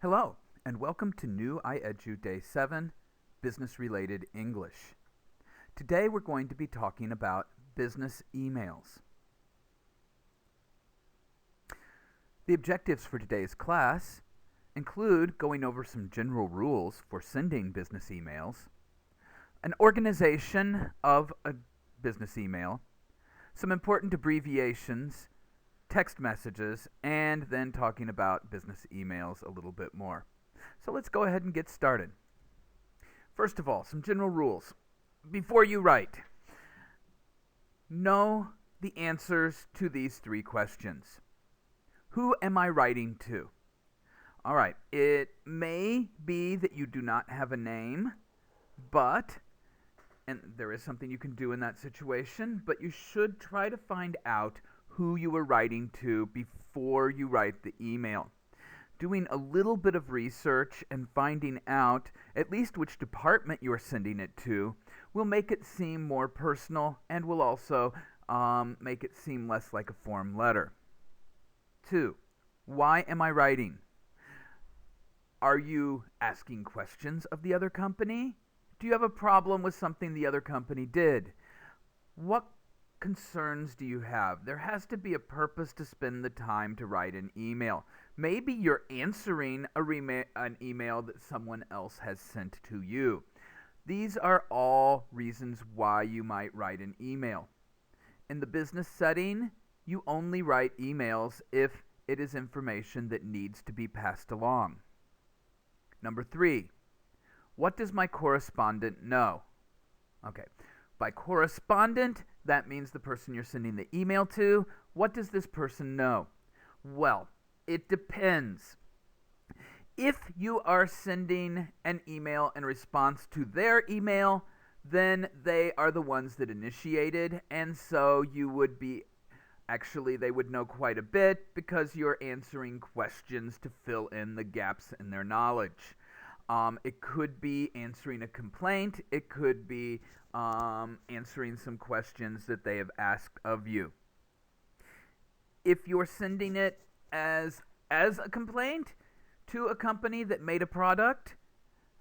Hello, and welcome to New IEDU Day 7, Business-Related English. Today we're going to be talking about business emails. The objectives for today's class include going over some general rules for sending business emails, an organization of a business email, some important abbreviations, text messages, and then talking about business emails a little bit more. So let's go ahead and get started. First of all, some general rules. Before you write, know the answers to these three questions. Who am I writing to? All right, it may be that you do not have a name, and there is something you can do in that situation, but you should try to find out who you are writing to before you write the email. Doing a little bit of research and finding out at least which department you are sending it to will make it seem more personal and will also make it seem less like a form letter. 2. Why am I writing? Are you asking questions of the other company? Do you have a problem with something the other company did? What concerns do you have? There has to be a purpose to spend the time to write an email. Maybe you're answering an email that someone else has sent to you. These are all reasons why you might write an email. In the business setting, you only write emails if it is information that needs to be passed along. Number 3, what does my correspondent know? Okay. By correspondent, that means the person you're sending the email to. What does this person know? Well, it depends. If you are sending an email in response to their email, then they are the ones that initiated, and so you would be they would know quite a bit because you're answering questions to fill in the gaps in their knowledge. It could be answering a complaint. It could be answering some questions that they have asked of you. If you're sending it as a complaint to a company that made a product,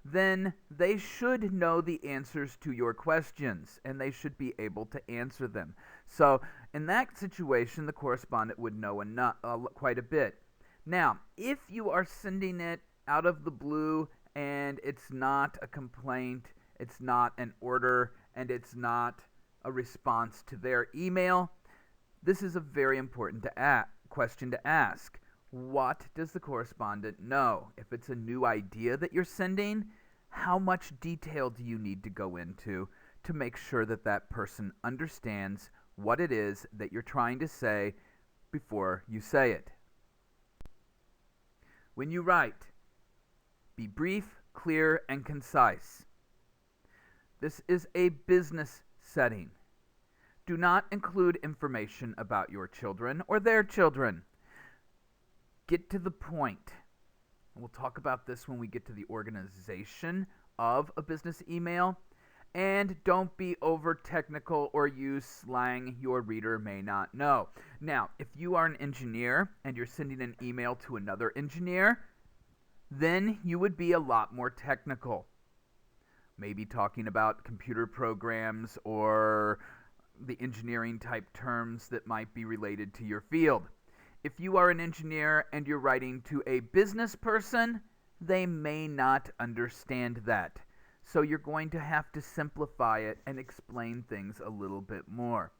then they should know the answers to your questions, and they should be able to answer them. So in that situation, the correspondent would know quite a bit. Now, if you are sending it out of the blue and it's not a complaint, it's not an order, and it's not a response to their email, this is a very important question to ask. What does the correspondent know? If it's a new idea that you're sending, how much detail do you need to go into to make sure that that person understands what it is that you're trying to say before you say it? When you write, be brief, clear, and concise. This is a business setting. Do not include information about your children or their children. Get to the point. We'll talk about this when we get to the organization of a business email. And don't be over technical or use slang your reader may not know. Now, if you are an engineer and you're sending an email to another engineer, then you would be a lot more technical. Maybe talking about computer programs or the engineering type terms that might be related to your field. If you are an engineer and you're writing to a business person, they may not understand that. So you're going to have to simplify it and explain things a little bit more.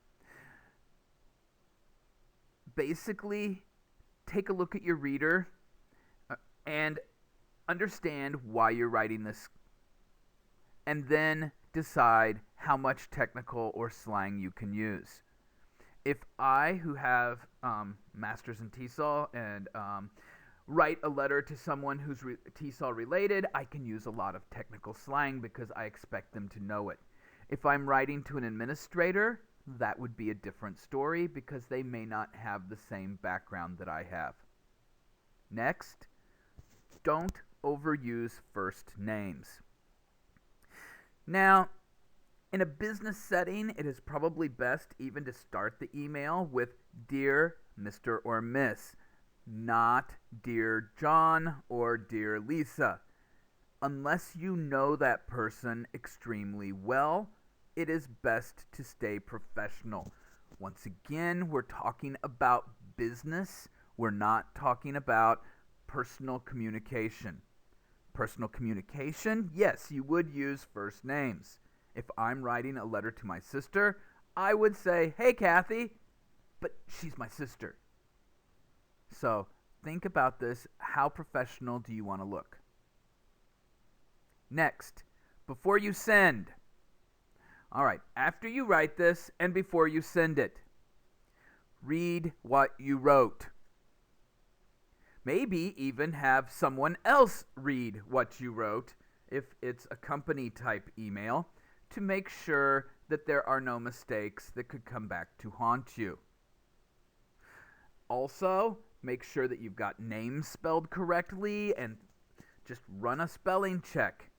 Basically, take a look at your reader and understand why you're writing this, and then decide how much technical or slang you can use. If I, who have masters in TESOL and write a letter to someone who's TESOL related, I can use a lot of technical slang because I expect them to know it. If I'm writing to an administrator, that would be a different story because they may not have the same background that I have. Next, don't overuse first names. Now, in a business setting, it is probably best even to start the email with Dear Mr. or Miss. not Dear John or Dear Lisa. Unless you know that person extremely well, it is best to stay professional. Once again, we're talking about business. We're not talking about personal communication. Personal communication, yes, you would use first names. If I'm writing a letter to my sister, I would say, "Hey, Kathy," but she's my sister. So think about this. How professional do you want to look? Next, before you send. All right, after you write this and before you send it, read what you wrote. Maybe even have someone else read what you wrote if it's a company type email to make sure that there are no mistakes that could come back to haunt you. Also, make sure that you've got names spelled correctly and just run a spelling check.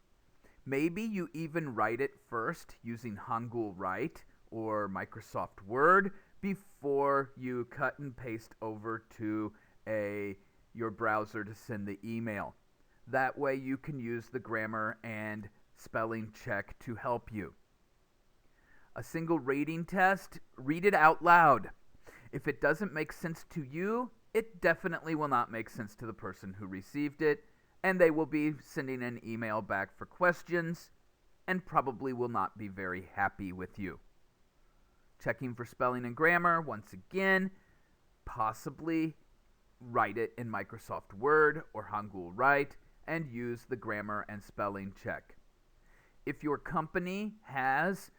Maybe you even write it first using Hangul Write or Microsoft Word before you cut and paste over to your browser to send the email. That way you can use the grammar and spelling check to help you. A single rating test, read it out loud. If it doesn't make sense to you, it definitely will not make sense to the person who received it, and they will be sending an email back for questions and probably will not be very happy with you. Checking for spelling and grammar, once again, possibly write it in Microsoft Word or Hangul Write and use the grammar and spelling check. If your company has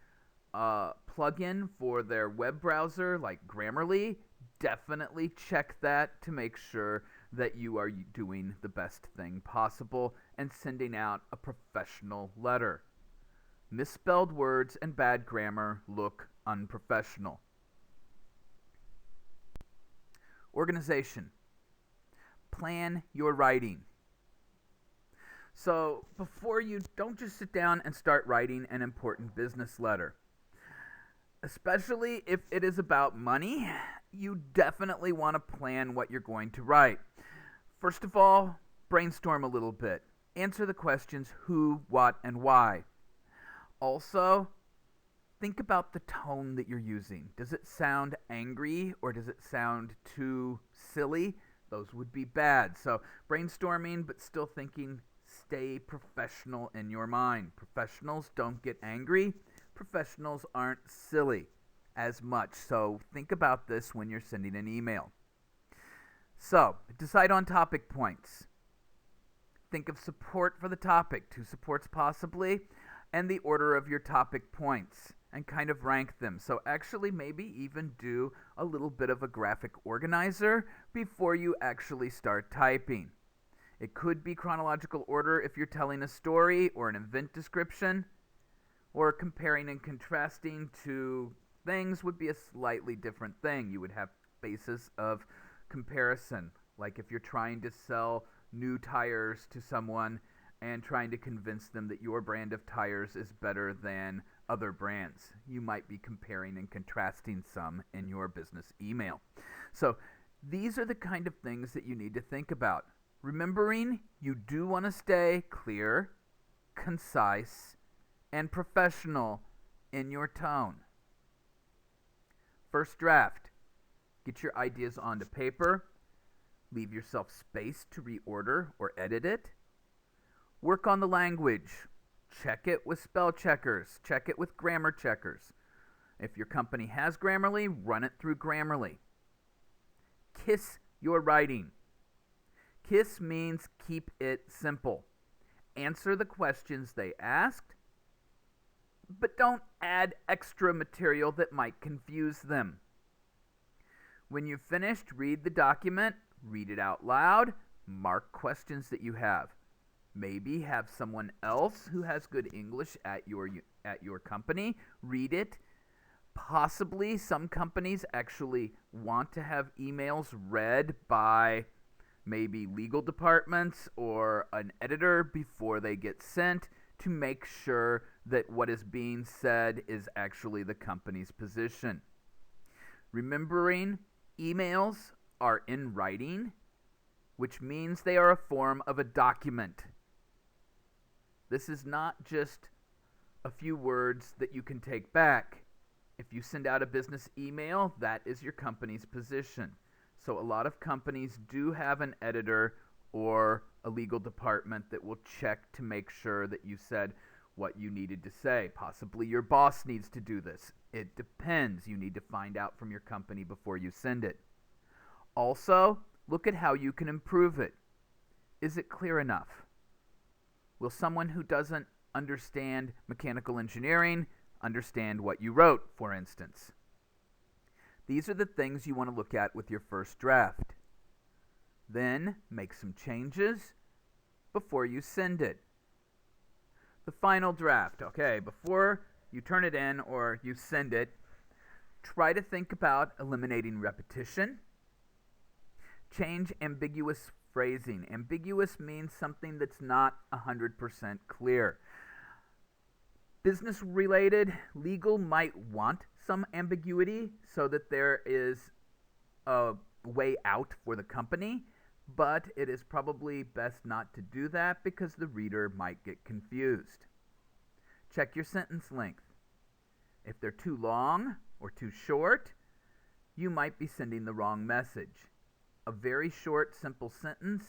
a plugin for their web browser like Grammarly, definitely check that to make sure that you are doing the best thing possible and sending out a professional letter. Misspelled words and bad grammar look unprofessional. Organization. Plan your writing. So before you don't just sit down and start writing an important business letter. Especially if it is about money, you definitely want to plan what you're going to write. First of all, brainstorm a little bit. Answer the questions who, what, and why. Also, think about the tone that you're using. Does it sound angry or does it sound too silly? Those would be bad. So brainstorming, but still thinking, stay professional in your mind. Professionals don't get angry. Professionals aren't silly as much. So think about this when you're sending an email. So decide on topic points. Think of support for the topic, 2 supports possibly, and the order of your topic points, and kind of rank them. So actually maybe even do a little bit of a graphic organizer before you actually start typing. It could be chronological order if you're telling a story or an event description, or comparing and contrasting to things would be a slightly different thing. You would have basis of comparison, like if you're trying to sell new tires to someone and trying to convince them that your brand of tires is better than other brands. You might be comparing and contrasting some in your business email. So these are the kind of things that you need to think about. Remembering you do want to stay clear, concise, and professional in your tone. First draft. Get your ideas onto paper. Leave yourself space to reorder or edit it. Work on the language. Check it with spell checkers. Check it with grammar checkers. If your company has Grammarly, run it through Grammarly. Kiss your writing. KISS means keep it simple. Answer the questions they asked, but don't add extra material that might confuse them. When you've finished, read the document, read it out loud, mark questions that you have. Maybe have someone else who has good English at your company read it. Possibly some companies actually want to have emails read by maybe legal departments or an editor before they get sent to make sure that what is being said is actually the company's position. Remembering, emails are in writing, which means they are a form of a document. This is not just a few words that you can take back. If you send out a business email, that is your company's position. So a lot of companies do have an editor or a legal department that will check to make sure that you said what you needed to say. Possibly your boss needs to do this. It depends. You need to find out from your company before you send it. Also, look at how you can improve it. Is it clear enough? Will someone who doesn't understand mechanical engineering understand what you wrote, for instance? These are the things you want to look at with your first draft. Then make some changes before you send it. The final draft, okay, before you turn it in or you send it, try to think about eliminating repetition. Change ambiguous phrasing. Ambiguous means something that's not 100% clear. Business related, legal might want some ambiguity so that there is a way out for the company, but it is probably best not to do that because the reader might get confused. Check your sentence length. If they're too long or too short, you might be sending the wrong message. A very short, simple sentence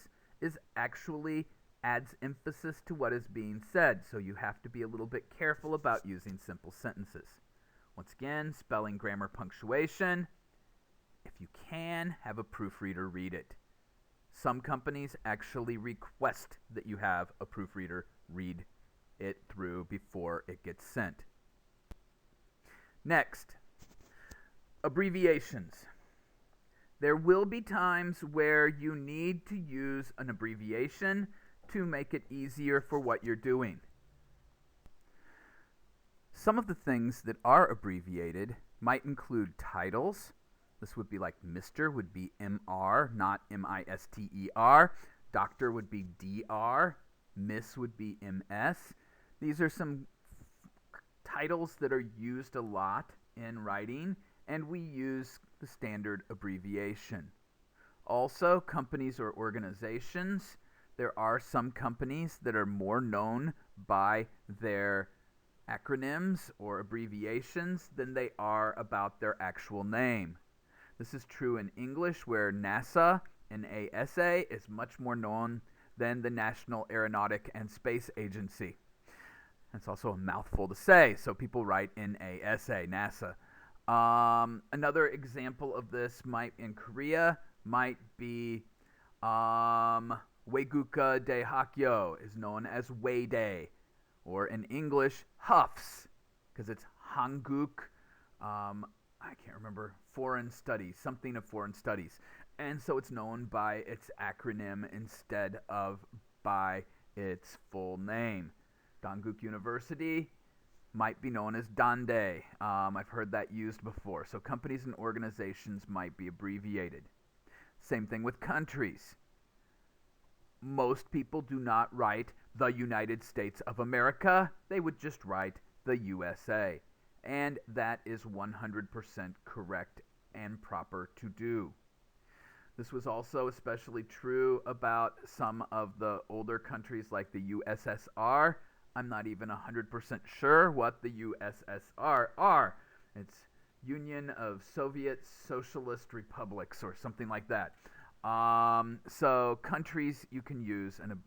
actually adds emphasis to what is being said, so you have to be a little bit careful about using simple sentences. Once again, spelling, grammar, punctuation. If you can, have a proofreader read it. Some companies actually request that you have a proofreader read it through before it gets sent. Next, abbreviations. There will be times where you need to use an abbreviation to make it easier for what you're doing. Some of the things that are abbreviated might include titles. This would be like Mr. would be MR, not MISTER. Doctor would be DR. Miss would be MS. These are some titles that are used a lot in writing, and we use the standard abbreviation. Also, companies or organizations, there are some companies that are more known by their acronyms or abbreviations than they are about their actual name. This is true in English, where NASA, NASA, is much more known than the National Aeronautic and Space Agency. That's also a mouthful to say, so people write NASA, NASA. Another example of this in Korea might be Waeguka de Hakyo is known as Wayday, or in English, Huffs, because it's Hanguk, I can't remember, foreign studies, something of foreign studies. And so it's known by its acronym instead of by its full name. Donguk University might be known as Dande. I've heard that used before. So companies and organizations might be abbreviated. Same thing with countries. Most people do not write the United States of America. They would just write the USA. And that is 100% correct and proper to do. This was also especially true about some of the older countries like the USSR. I'm not even 100% sure what the USSR are. It's Union of Soviet Socialist Republics or something like that. So countries, you can use an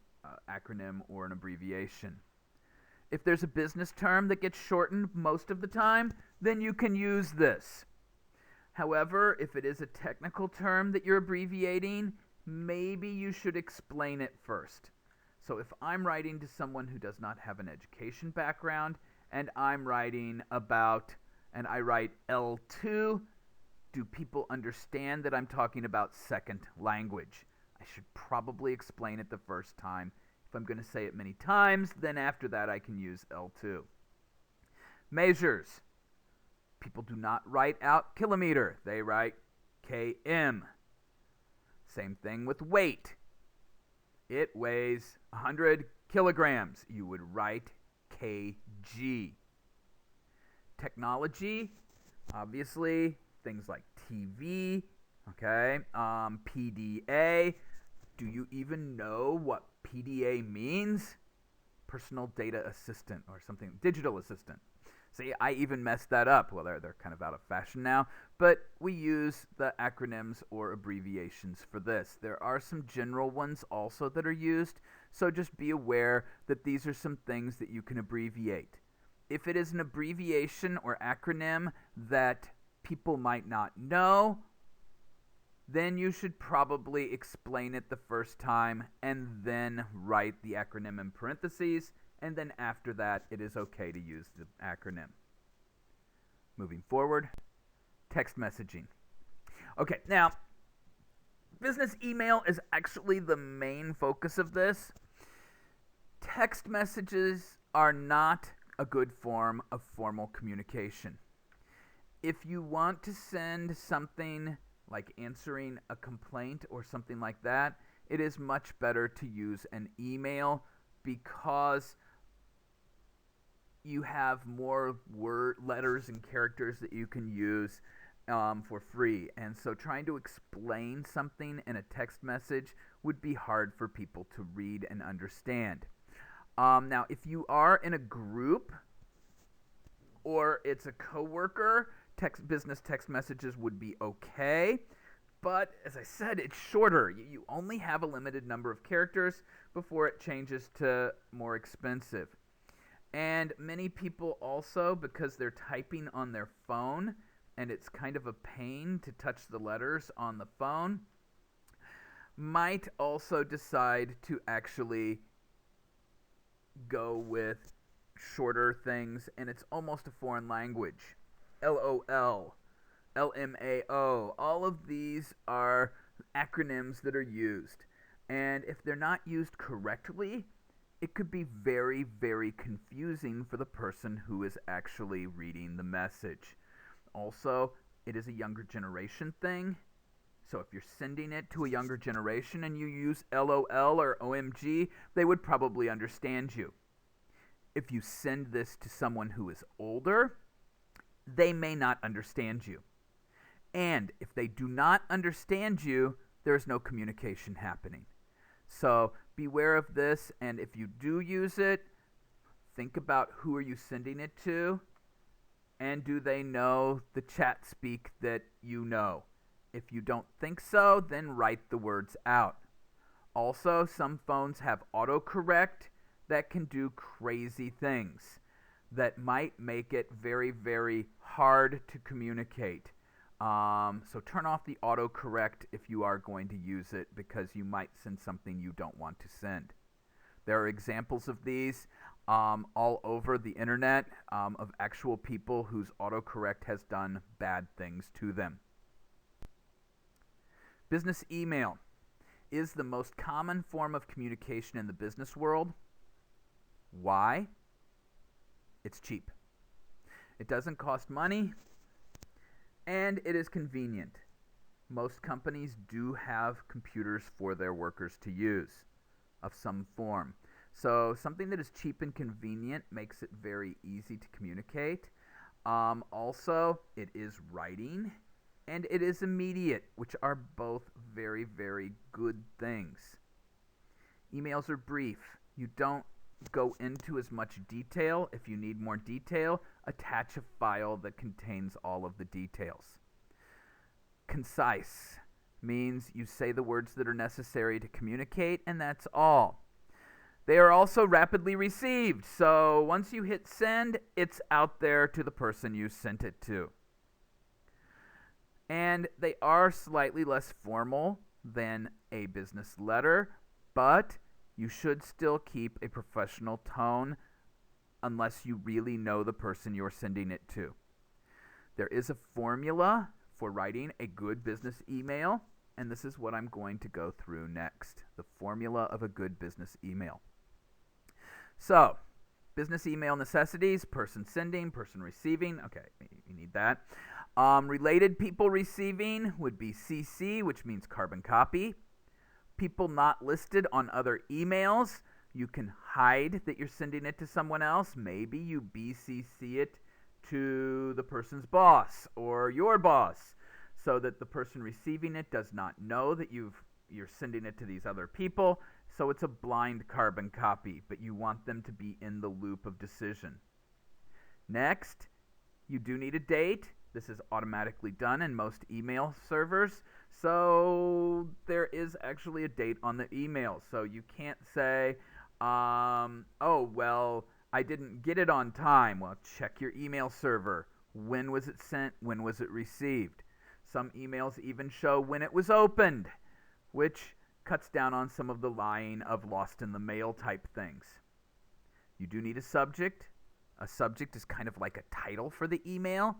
acronym or an abbreviation. If there's a business term that gets shortened most of the time, then you can use this. However, if it is a technical term that you're abbreviating, maybe you should explain it first. So if I'm writing to someone who does not have an education background, and I'm writing about, and I write L2, do people understand that I'm talking about second language? I should probably explain it the first time. If I'm going to say it many times, then after that I can use L2. Measures. People do not write out kilometer. They write km. Same thing with weight. It weighs 100 kilograms. You would write kg. Technology, obviously, things like TV, okay, PDA, Do you even know what PDA means? Personal Data Assistant or something, digital assistant. See, I even messed that up. Well, they're kind of out of fashion now, but we use the acronyms or abbreviations for this. There are some general ones also that are used, so just be aware that these are some things that you can abbreviate. If it is an abbreviation or acronym that people might not know, then you should probably explain it the first time and then write the acronym in parentheses, and then after that, it is okay to use the acronym. Moving forward, text messaging. Okay, now, business email is actually the main focus of this. Text messages are not a good form of formal communication. If you want to send something like answering a complaint or something like that, it is much better to use an email because you have more letters and characters that you can use for free. And so trying to explain something in a text message would be hard for people to read and understand. Now, if you are in a group or it's a coworker, business text messages would be okay. But as I said, it's shorter. You only have a limited number of characters before it changes to more expensive. And many people also, because they're typing on their phone, and it's kind of a pain to touch the letters on the phone, might also decide to actually go with shorter things, and it's almost a foreign language. LOL, LMAO, all of these are acronyms that are used. And if they're not used correctly, it could be very, very confusing for the person who is actually reading the message. Also, it is a younger generation thing. So if you're sending it to a younger generation and you use LOL or OMG, they would probably understand you. If you send this to someone who is older, they may not understand you. And if they do not understand you, there is no communication happening. So beware of this, and if you do use it, think about who are you sending it to, and do they know the chat speak that you know. If you don't think so, then write the words out. Also, some phones have autocorrect that can do crazy things that might make it very, very hard to communicate. So turn off the autocorrect if you are going to use it, because you might send something you don't want to send. There are examples of these all over the internet of actual people whose autocorrect has done bad things to them. Business email is the most common form of communication in the business world. Why? It's cheap. It doesn't cost money, and it is convenient. Most companies do have computers for their workers to use of some form. So something that is cheap and convenient makes it very easy to communicate. Also, it is writing, and it is immediate, which are both very, very good things. Emails are brief. You don't go into as much detail. If you need more detail, attach a file that contains all of the details. Concise means you say the words that are necessary to communicate, and that's all. They are also rapidly received, so once you hit send, it's out there to the person you sent it to. And they are slightly less formal than a business letter, but you should still keep a professional tone unless you really know the person you're sending it to. There is a formula for writing a good business email, and this is what I'm going to go through next, the formula of a good business email. So, business email necessities: person sending, person receiving. Okay, you need that. Related people receiving would be CC, which means carbon copy. People not listed on other emails, you can hide that you're sending it to someone else. Maybe you BCC it to the person's boss or your boss, so that the person receiving it does not know that you've you're sending it to these other people, so it's a blind carbon copy, but you want them to be in the loop of decision. Next, you do need a date. This is automatically done in most email servers, so there is actually a date on the email. So you can't say, oh, well, I didn't get it on time. Well, check your email server. When was it sent? When was it received? Some emails even show when it was opened, which cuts down on some of the lying of lost in the mail type things. You do need a subject. A subject is kind of like a title for the email.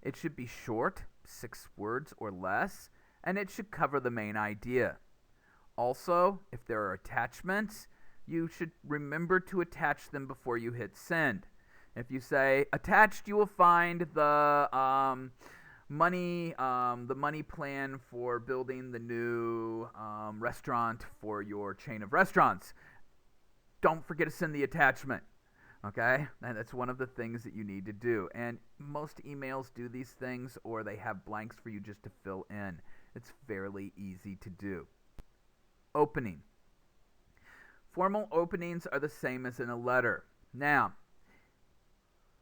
It should be short, 6 words or less, and it should cover the main idea. Also, if there are attachments, you should remember to attach them before you hit send. If you say, attached, you will find the money plan for building the new restaurant for your chain of restaurants. Don't forget to send the attachment. Okay? And that's one of the things that you need to do. And most emails do these things, or they have blanks for you just to fill in. It's fairly easy to do. Opening. Formal openings are the same as in a letter. Now,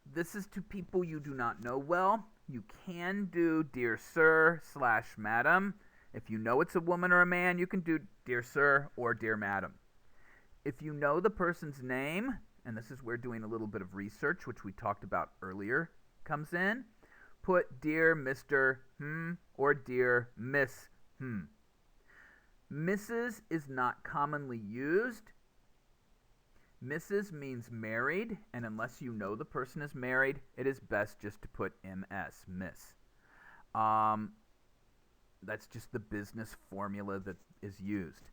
this is to people you do not know well. You can do Dear Sir / Madam. If you know it's a woman or a man, you can do Dear Sir or Dear Madam. If you know the person's name, and this is where doing a little bit of research, which we talked about earlier, comes in, put Dear Mr. Or Dear Miss Mrs. is not commonly used. Mrs. means married, and unless you know the person is married, it is best just to put MS, Miss. That's just the business formula that is used.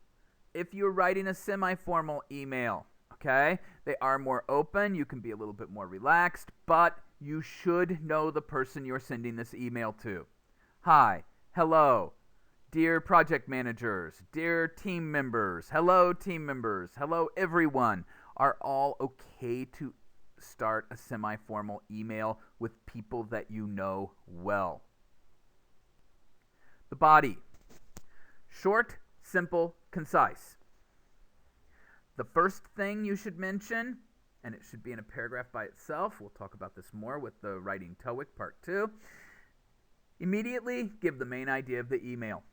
If you're writing a semi-formal email, okay, they are more open, you can be a little bit more relaxed, but you should know the person you're sending this email to. Hi, hello, dear project managers, dear team members, hello everyone, are all okay to start a semi-formal email with people that you know well. The body. Short, simple, concise. The first thing you should mention, and it should be in a paragraph by itself, we'll talk about this more with the writing TOEIC part 2, immediately give the main idea of the email.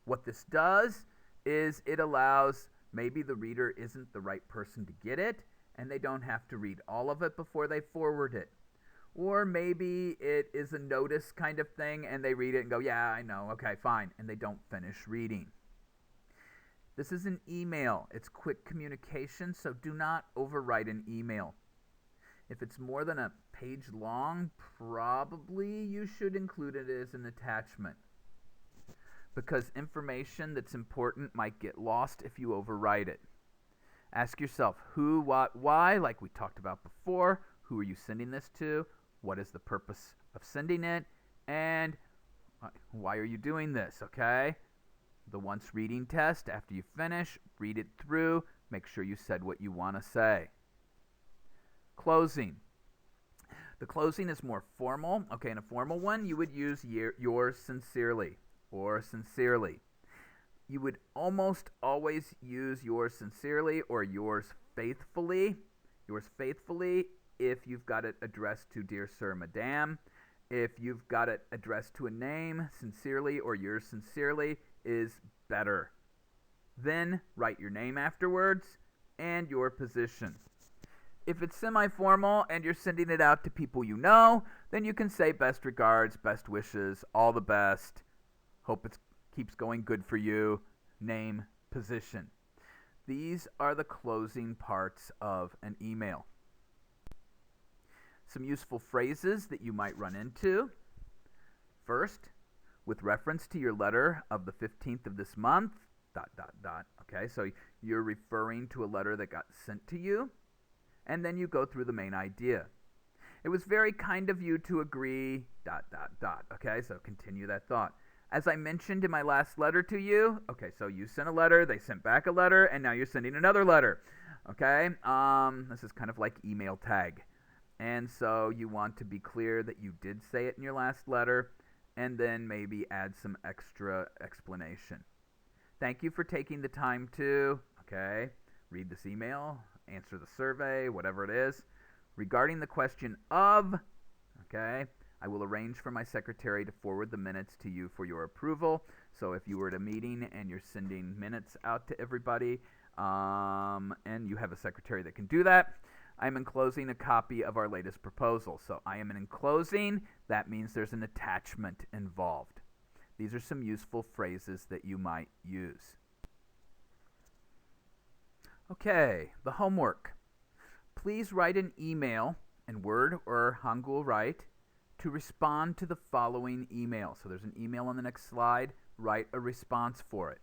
What this does is it allows maybe the reader isn't the right person to get it, and they don't have to read all of it before they forward it. Or maybe it is a notice kind of thing, and they read it and go, yeah, I know, okay, fine, and they don't finish reading. This is an email. It's quick communication, so do not overwrite an email. If it's more than a page long, probably you should include it as an attachment, because information that's important might get lost if you overwrite it. Ask yourself who, what, why, like we talked about before. Who are you sending this to? What is the purpose of sending it? And why are you doing this, okay? The once reading test, after you finish, read it through, make sure you said what you want to say. Closing. The closing is more formal. Okay, in a formal one, you would use yours sincerely or sincerely. You would almost always use yours sincerely or yours faithfully. Yours faithfully if you've got it addressed to Dear Sir, Madame. If you've got it addressed to a name, sincerely or yours sincerely is better. Then write your name afterwards and your position. If it's semi-formal and you're sending it out to people you know, then you can say best regards, best wishes, all the best, hope it keeps going good for you, name, position. These are the closing parts of an email. Some useful phrases that you might run into. First, with reference to your letter of the 15th of this month, ... Okay, so you're referring to a letter that got sent to you, and then you go through the main idea. It was very kind of you to agree, ... Okay, so continue that thought. As I mentioned in my last letter to you, okay, so you sent a letter, they sent back a letter, and now you're sending another letter. Okay, this is kind of like email tag. And so you want to be clear that you did say it in your last letter, and then maybe add some extra explanation. Thank you for taking the time to, read this email, answer the survey, whatever it is. Regarding the question of, I will arrange for my secretary to forward the minutes to you for your approval. So if you were at a meeting and you're sending minutes out to everybody, and you have a secretary that can do that, I'm enclosing a copy of our latest proposal. So I am enclosing, that means there's an attachment involved. These are some useful phrases that you might use. Okay, the homework. Please write an email in Word or Hangul Write to respond to the following email. So there's an email on the next slide. Write a response for it.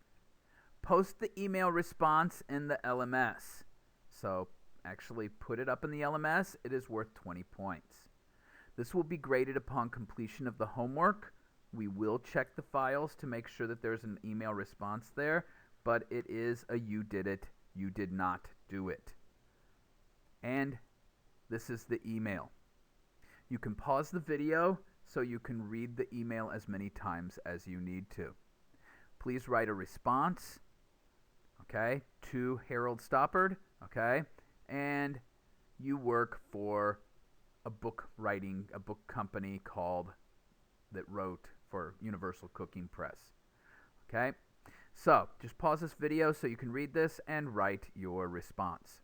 Post the email response in the LMS. So actually put it up in the LMS. It is worth 20 points. This will be graded upon completion of the homework. We will check the files to make sure that there's an email response there, but it is a you did it, you did not do it. And this is the email. You can pause the video so you can read the email as many times as you need to. Please write a response, to Harold Stoppard, and you work for a book company that wrote for Universal Cooking Press. So just pause this video so you can read this and write your response.